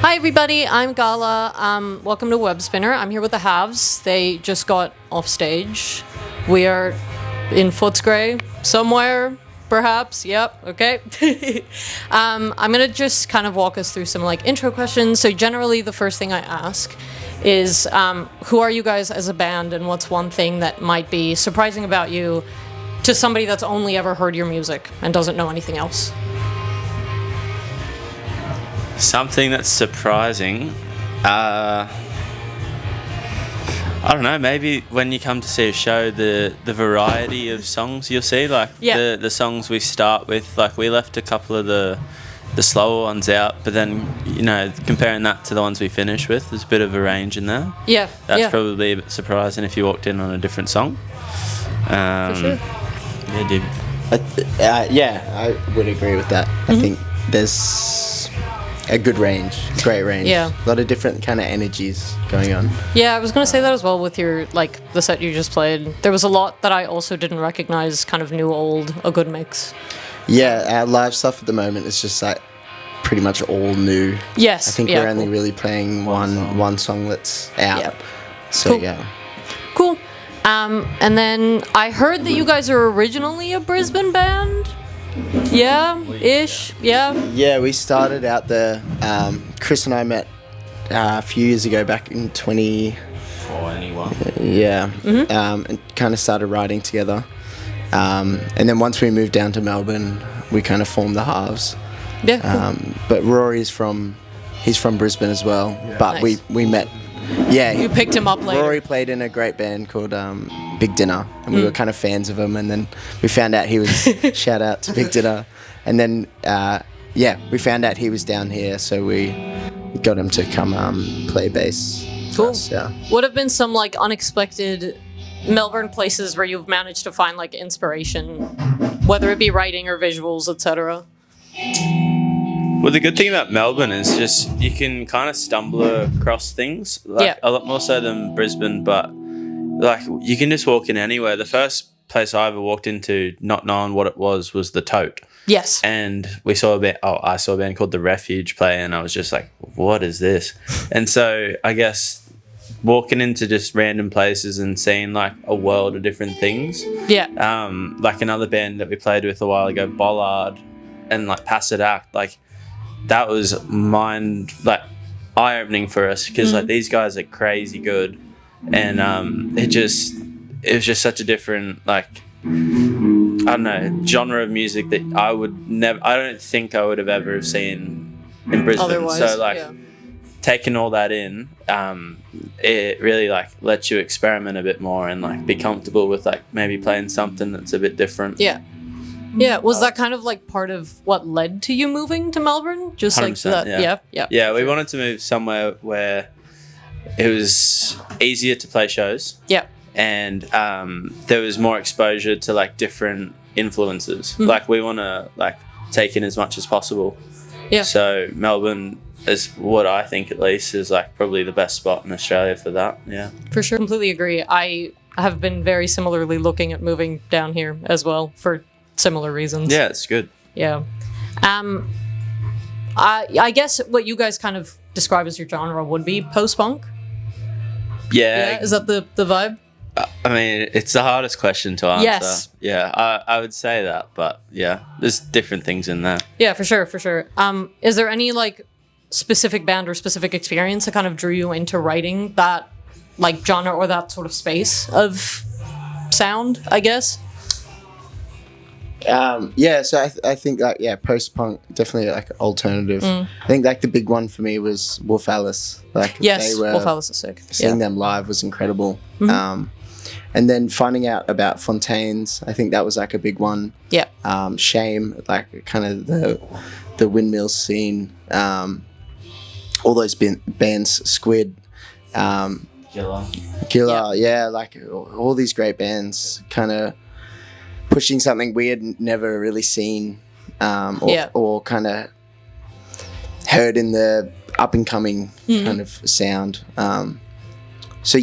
Hi everybody, I'm Gala. Welcome to Webspinner. I'm here with the Halves. They just got off stage. We are in Footscray somewhere, perhaps. Yep. Okay. I'm gonna just kind of walk us through some like intro questions. So generally, the first thing I ask is, who are you guys as a band, and what's one thing that might be surprising about you to somebody that's only ever heard your music and doesn't know anything else? Something that's surprising. I don't know. Maybe when you come to see a show, the variety of songs you'll see, like the songs we start with. Like we left a couple of the slower ones out, but then comparing that to the ones we finish with, there's a bit of a range in there. Yeah, that's probably a bit surprising if you walked in on a different song. For sure. Yeah, dude. I would agree with that. I think there's a good range, great range. Yeah. A lot of different kind of energies going on. Yeah, I was going to say that as well with your, like, the set you just played. There was a lot that I also didn't recognize, kind of new, old, a good mix. Yeah, our live stuff at the moment is just like pretty much all new. Yes. I think we're only really playing one song that's out. Yep. So, cool. yeah. Cool. And then I heard that you guys are originally a Brisbane band. Yeah, ish. Yeah. Yeah, we started out there. Chris and I met a few years ago, back in 2021. Yeah. And kind of started writing together. And then once we moved down to Melbourne, we kind of formed the Halves. Yeah. Cool. But Rory's from Brisbane as well. Yeah. But nice. we met. Yeah, you picked him up later. Rory played in a great band called Big Dinner, and we were kind of fans of him. And then we found out he was shout out to Big Dinner. And then we found out he was down here, so we got him to come play bass. Cool. Us, yeah. What have been some like unexpected Melbourne places where you've managed to find like inspiration, whether it be writing or visuals, etc.? Well, the good thing about Melbourne is just you can kind of stumble across things, a lot more so than Brisbane, but like you can just walk in anywhere. The first place I ever walked into not knowing what it was the Tote. Yes. And I saw a band called The Refuge play, and I was just like, what is this? And so I guess walking into just random places and seeing like a world of different things. Yeah. Like another band that we played with a while ago, Bollard and like Passadak, like that was eye-opening for us because like these guys are crazy good, and it was just such a different like I don't know genre of music that I don't think I would have ever seen in Brisbane. Otherwise, so taking all that in, it really like lets you experiment a bit more and like be comfortable with like maybe playing something that's a bit different. Yeah, was that kind of like part of what led to you moving to Melbourne? Just like that? Yeah, we wanted to move somewhere where it was easier to play shows. Yeah. And there was more exposure to like different influences. Like we want to like take in as much as possible. Yeah. So Melbourne is what I think at least is like probably the best spot in Australia for that. Yeah. For sure. Completely agree. I have been very similarly looking at moving down here as well for similar reasons. Yeah, it's good. Yeah. I guess what you guys kind of describe as your genre would be post-punk. Yeah. Is that the vibe? I mean, it's the hardest question to answer. Yes. Yeah, I would say that, but yeah, there's different things in there. Yeah, for sure. Is there any like specific band or specific experience that kind of drew you into writing that like genre or that sort of space of sound, I guess? So I think like post-punk, definitely like alternative. I think like the big one for me was Wolf Alice. Like Wolf Alice is sick. Seeing them live was incredible. And then finding out about Fontaines, I think that was like a big one. Yeah. Shame, like kind of the windmill scene. All those bands, Squid, Killer, like all these great bands, kind of pushing something we had never really seen or kind of heard in the up and coming kind of sound. So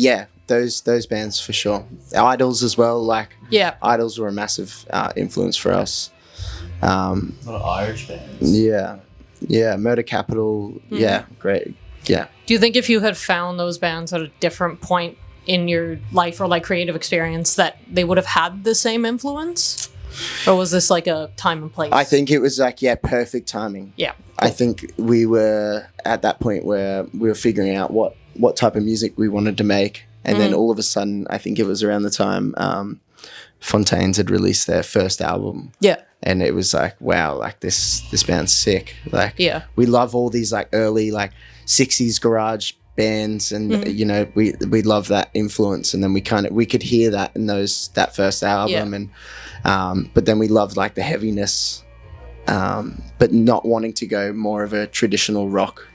those bands for sure. Idols as well, Idols were a massive influence for us. A lot of Irish bands. Yeah. Murder Capital. Yeah, great. Yeah. Do you think if you had found those bands at a different point in your life or like creative experience that they would have had the same influence? Or was this like a time and place? I think it was like, perfect timing. Yeah. I think we were at that point where we were figuring out what type of music we wanted to make. And then all of a sudden, I think it was around the time Fontaines had released their first album. Yeah. And it was like, wow, like this band's sick. Like, we love all these like early like 60s garage bands, and you know, we love that influence. And then we could hear that in that first album, and but then we loved like the heaviness, but not wanting to go more of a traditional rock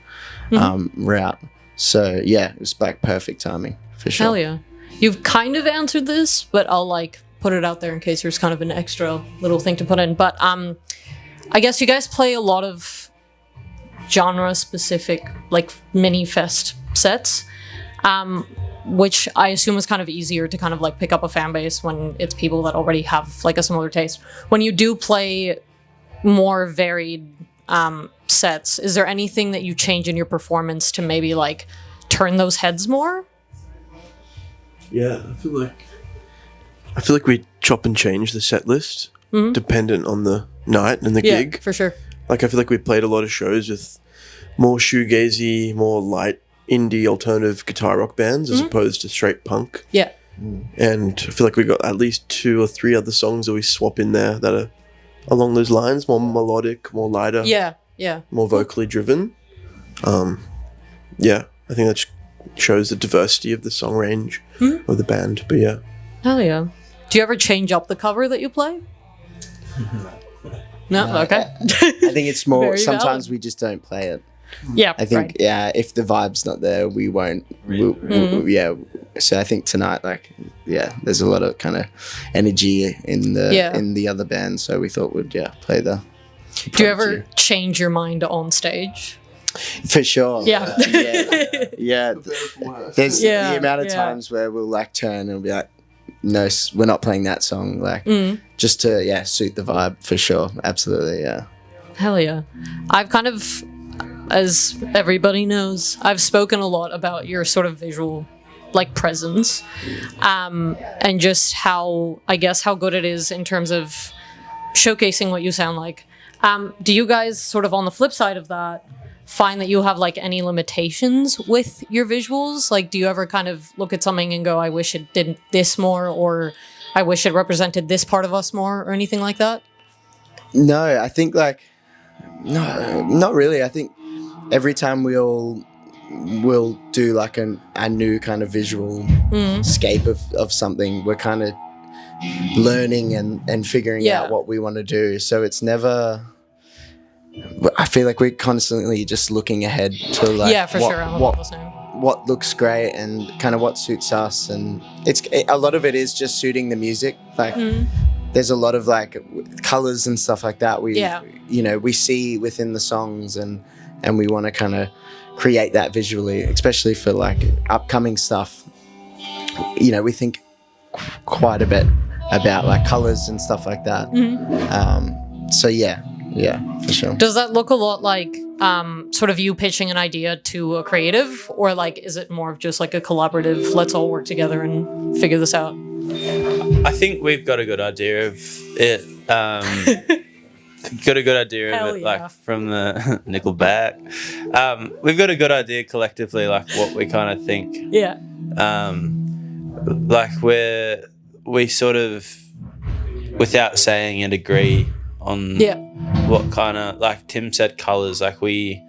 route. So yeah, it was like perfect timing for sure. Hell yeah. You've kind of answered this, but I'll like put it out there in case there's kind of an extra little thing to put in. But I guess you guys play a lot of genre specific like mini fest sets, which I assume is kind of easier to kind of like pick up a fan base when it's people that already have like a similar taste. When you do play more varied sets, is there anything that you change in your performance to maybe like turn those heads more? Yeah, I feel like we chop and change the set list dependent on the night and the gig. Yeah, for sure. Like I feel like we played a lot of shows with more shoegazy, more light indie alternative guitar rock bands as opposed to straight punk. Yeah. And I feel like we got at least 2 or 3 other songs that we swap in there that are along those lines, more melodic, more lighter. Yeah. More vocally driven. Yeah, I think that shows the diversity of the song range of the band. But yeah. Hell yeah. Do you ever change up the cover that you play? No? Okay. I think it's more, Very sometimes valid. we just don't play it. Yeah, I think, if the vibe's not there, we won't. So I think tonight, like, there's a lot of kind of energy in the other band. So we thought we'd, play the. Do you ever change your mind on stage? For sure. Yeah. Yeah. There's the amount of times where we'll like turn and be like, no, we're not playing that song. Like, just to, suit the vibe for sure. Absolutely. Yeah. Hell yeah. I've kind of, as everybody knows, I've spoken a lot about your sort of visual like presence, and just how good it is in terms of showcasing what you sound like. Do you guys sort of on the flip side of that find that you have like any limitations with your visuals? Like, do you ever kind of look at something and go, I wish it did this more, or I wish it represented this part of us more, or anything like that? No, I think like, no, not really. I think every time we'll do like a new kind of visual scape of something, we're kind of learning and figuring out what we want to do. So it's never, I feel like we're constantly just looking ahead to like what looks great and kind of what suits us, and a lot of it is just suiting the music. Like there's a lot of like colors and stuff like that we see within the songs, and we want to kind of create that visually, especially for like upcoming stuff. We think quite a bit about like colors and stuff like that. So yeah, for sure. Does that look a lot like sort of you pitching an idea to a creative, or like is it more of just like a collaborative, let's all work together and figure this out? I think we've got a good idea of it. Got a good idea of it, like from the Nickelback. We've got a good idea collectively, like what we kind of think. Yeah. Like we sort of, without saying it, agree on what kind of, like Tim said, colors. Like we,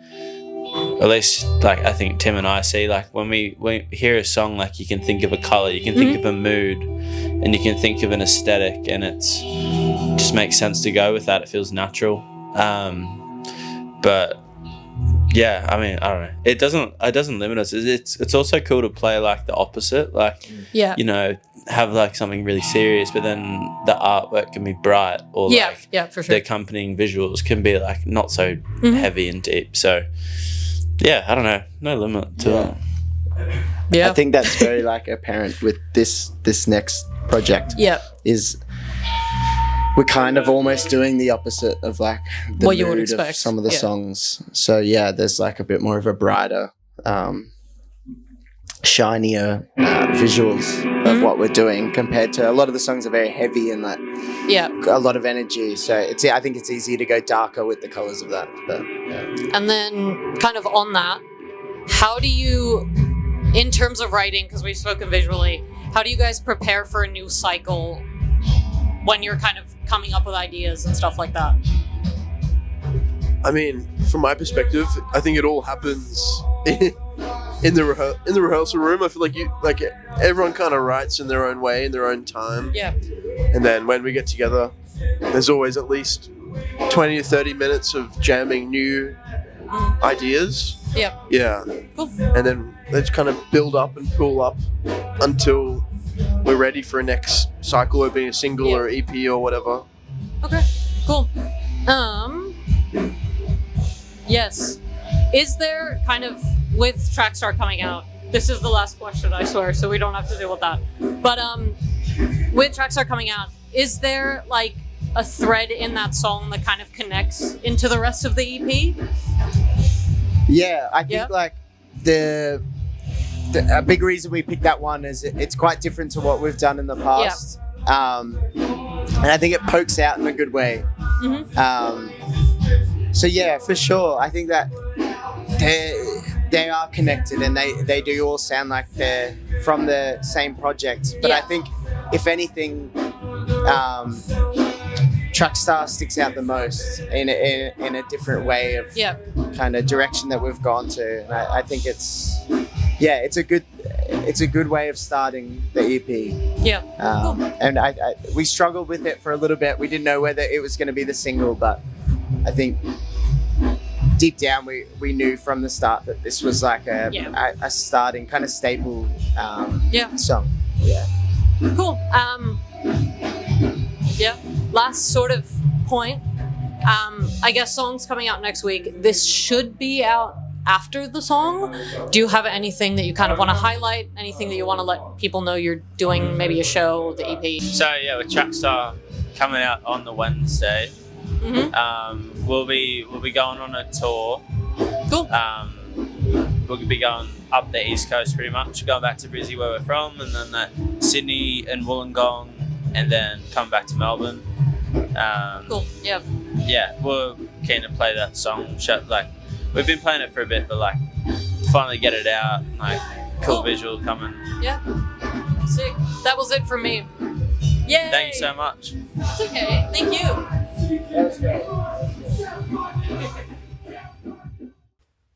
at least like I think Tim and I see, like when we hear a song, like you can think of a color, you can think of a mood, and you can think of an aesthetic, and it's just makes sense to go with that. It feels natural. But yeah, I mean, I don't know. It doesn't limit us. It's also cool to play like the opposite, like have like something really serious, but then the artwork can be bright, or for sure. The accompanying visuals can be like not so heavy and deep. So yeah, I don't know, no limit to it. Yeah, I think that's very like apparent with this next project. Yeah, is we're kind of almost doing the opposite of like the what you would mood expect of some of the songs. So yeah, there's like a bit more of a brighter, shinier visuals of what we're doing compared to a lot of the songs are very heavy and like a lot of energy. So I think it's easier to go darker with the colors of that. But yeah. And then kind of on that, how do you, in terms of writing, because we've spoken visually, how do you guys prepare for a new cycle when you're kind of coming up with ideas and stuff like that? I mean, from my perspective, I think it all happens in the rehearsal room. I feel like everyone kind of writes in their own way, in their own time. Yeah. And then when we get together, there's always at least 20 to 30 minutes of jamming new ideas. Yeah. Yeah. Cool. And then let's kind of build up and pull up until we're ready for a next cycle, or being a single or EP or whatever. Okay. Cool. Yes. Is there kind of, with Trackstar coming out, this is the last question, I swear, so we don't have to deal with that. But with Trackstar coming out, is there like a thread in that song that kind of connects into the rest of the EP? Yeah, I think like a big reason we picked that one is it's quite different to what we've done in the past. And I think it pokes out in a good way. So yeah, for sure. I think that they are connected and they do all sound like they're from the same project. But I think if anything, Trackstar sticks out the most in a different way of kind of direction that we've gone to. And I think it's a good way of starting the EP. Yeah. Cool. And we struggled with it for a little bit. We didn't know whether it was going to be the single, but I think deep down we knew from the start that this was like a starting kind of staple song. Yeah. Cool. Last sort of point. I guess songs coming out next week. This should be out after the song. Do you have anything that you kind of want to highlight? Anything that you want to let people know you're doing? Maybe a show, the EP? So yeah, with Trackstar coming out on the Wednesday, we'll be going on a tour. Cool. We'll be going up the East Coast pretty much, going back to Brisbane where we're from, and then Sydney and Wollongong, and then come back to Melbourne. Cool. Yeah. Yeah, we're keen to play that song. Like, we've been playing it for a bit, but like, finally get it out. Like, cool visual coming. Yeah. Sick. That was it for me. Yay! Thank you so much. It's okay. Thank you. That was great.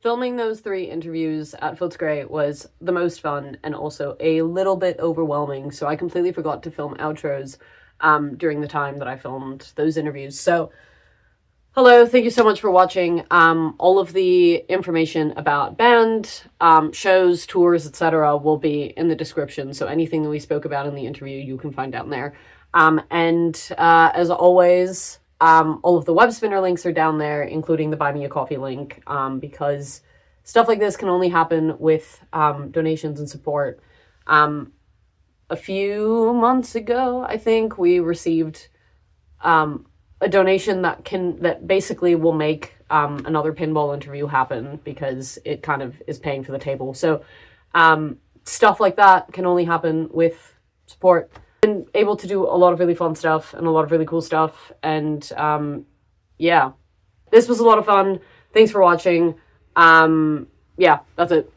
Filming those 3 interviews at Footscray was the most fun and also a little bit overwhelming, so I completely forgot to film outros during the time that I filmed those interviews. So, hello, thank you so much for watching. All of the information about band, shows, tours, etc. will be in the description, so anything that we spoke about in the interview you can find down there. And as always, all of the Webspinner links are down there, including the Buy Me a Coffee link, because stuff like this can only happen with donations and support. A few months ago, I think, we received a donation that basically will make another pinball interview happen, because it kind of is paying for the table. So stuff like that can only happen with support. Been able to do a lot of really fun stuff and a lot of really cool stuff, and this was a lot of fun. Thanks for watching. That's it.